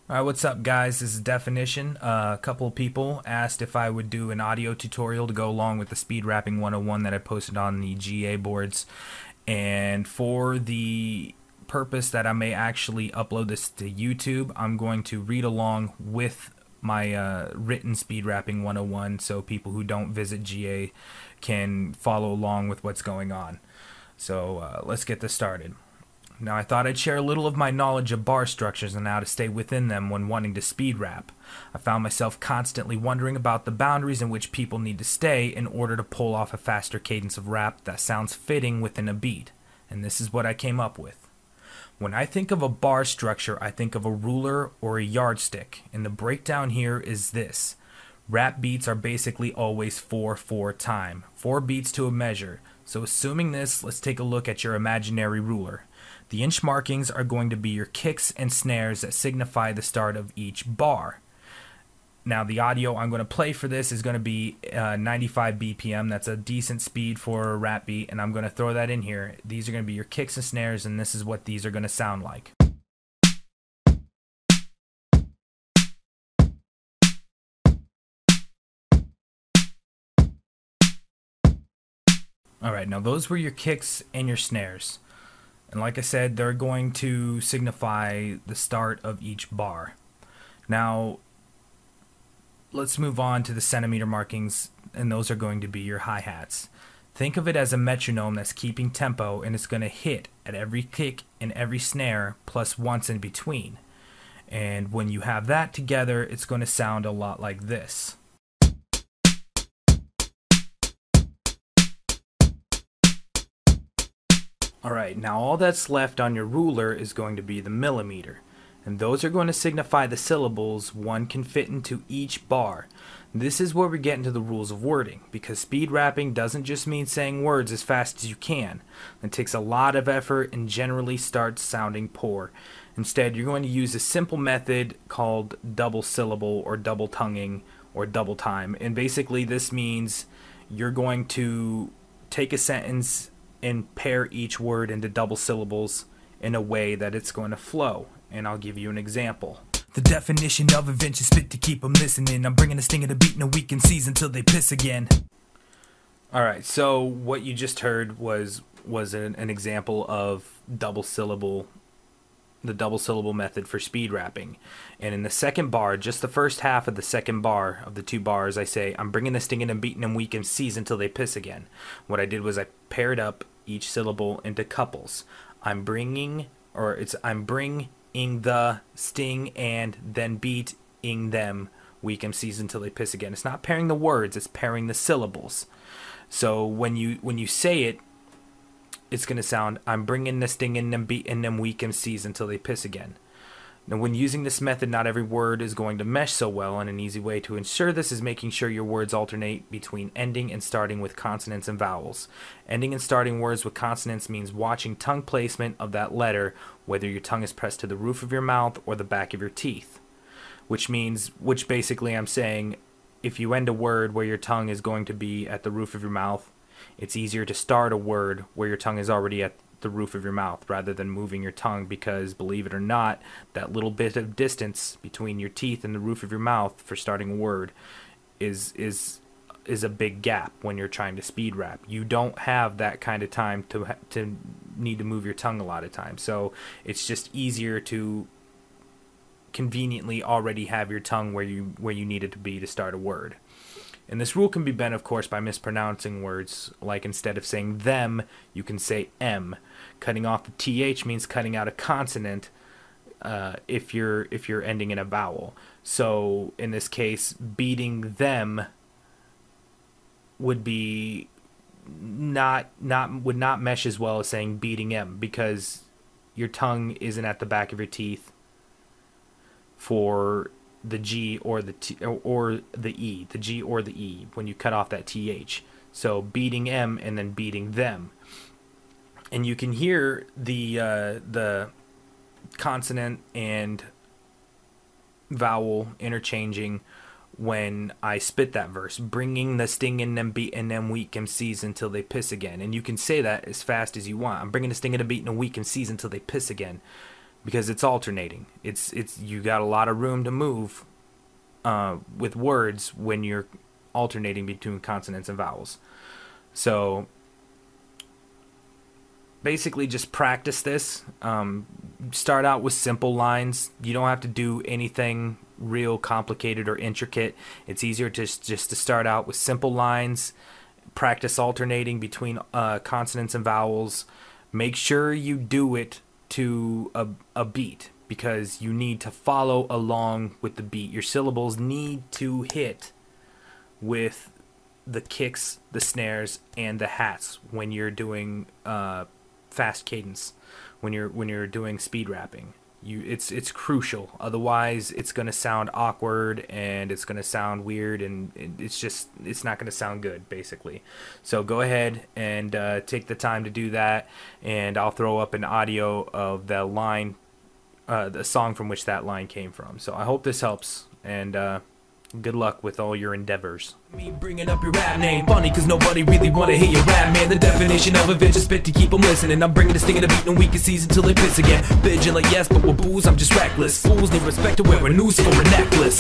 Alright, what's up, guys? This is Definition. A couple of people asked if I would do an audio tutorial to go along with the Speed Rapping 101 that I posted on the GA boards. And for the purpose that I may actually upload this to YouTube, I'm going to read along with my written Speed Rapping 101 so people who don't visit GA can follow along with what's going on. So let's get this started. Now, I thought I'd share a little of my knowledge of bar structures and how to stay within them when wanting to speed rap. I found myself constantly wondering about the boundaries in which people need to stay in order to pull off a faster cadence of rap that sounds fitting within a beat, and this is what I came up with. When I think of a bar structure, I think of a ruler or a yardstick, and the breakdown here is this. Rap beats are basically always 4/4 time, 4 beats to a measure. So assuming this, let's take a look at your imaginary ruler. The inch markings are going to be your kicks and snares that signify the start of each bar. Now the audio I'm going to play for this is going to be 95 BPM. That's a decent speed for a rap beat, and I'm going to throw that in here. These are going to be your kicks and snares, and this is what these are going to sound like. Alright, now those were your kicks and your snares. And like I said, they're going to signify the start of each bar. Now, let's move on to the centimeter markings, and those are going to be your hi-hats. Think of it as a metronome that's keeping tempo, and it's going to hit at every kick and every snare, plus once in between. And when you have that together, it's going to sound a lot like this. Alright, now all that's left on your ruler is going to be the millimeter, and those are going to signify the syllables one can fit into each bar. This is where we get into the rules of wording, because speed rapping doesn't just mean saying words as fast as you can. It takes a lot of effort and generally starts sounding poor. Instead, you're going to use a simple method called double syllable or double tonguing or double time, and basically this means you're going to take a sentence and pair each word into double syllables in a way that it's going to flow. And I'll give you an example. The definition of invention spit to keep them listening. I'm bringing a sting of the beat in a week and season till they piss again. Alright, so what you just heard was an example of double syllable, the double syllable method for speed rapping. And in the second bar, just the first half of the second bar of the 2 bars, I say, I'm bringing a stinging and beating them weak and season till they piss again. What I did was I paired up each syllable into couples. I'm bringing the sting and then beating them weak and season till they piss again. It's not pairing the words, it's pairing the syllables. So when you say it, it's going to sound, I'm bringing the sting and them beating them weak MCs until they piss again. Now, when using this method, not every word is going to mesh so well, and an easy way to ensure this is making sure your words alternate between ending and starting with consonants and vowels. Ending and starting words with consonants means watching tongue placement of that letter, whether your tongue is pressed to the roof of your mouth or the back of your teeth. Which basically I'm saying, if you end a word where your tongue is going to be at the roof of your mouth, it's easier to start a word where your tongue is already at the roof of your mouth rather than moving your tongue, because believe it or not, that little bit of distance between your teeth and the roof of your mouth for starting a word is a big gap when you're trying to speed rap. You don't have that kind of time to need to move your tongue a lot of times, so it's just easier to conveniently already have your tongue where you need it to be to start a word. And this rule can be bent, of course, by mispronouncing words, like instead of saying them, you can say M. Cutting off the TH means cutting out a consonant if you're ending in a vowel. So in this case, beating them would be would not mesh as well as saying beating M, because your tongue isn't at the back of your teeth for the G or the T or the E, the G or the E, when you cut off that TH. So beating M and then beating them. And you can hear the consonant and vowel interchanging when I spit that verse. Bringing the sting in them, beating them weak MCs until they piss again. And you can say that as fast as you want. I'm bringing the sting in the beating them weak MCs until they piss again. because it's alternating. It's you got a lot of room to move with words when you're alternating between consonants and vowels. So basically just practice this. Start out with simple lines. You don't have to do anything real complicated or intricate. It's easier just to start out with simple lines. Practice alternating between consonants and vowels. Make sure you do it to a beat, because you need to follow along with the beat. Your syllables need to hit with the kicks, the snares, and the hats when you're doing fast cadence, when you're doing speed rapping. It's crucial. Otherwise, it's gonna sound awkward and it's gonna sound weird, and it's not gonna sound good, basically. So go ahead and take the time to do that, and I'll throw up an audio of the line, the song from which that line came from. So I hope this helps, and good luck with all your endeavors. Me bringing up your rap name, funny cause nobody really wanna hear your rap, man. The definition of a vicious spit to keep them listening. I'm bringing the sting of the beat and we can seize until they piss again. Vigilant, yes, but with booze I'm just reckless. Fools need respect to wear a noose for a necklace.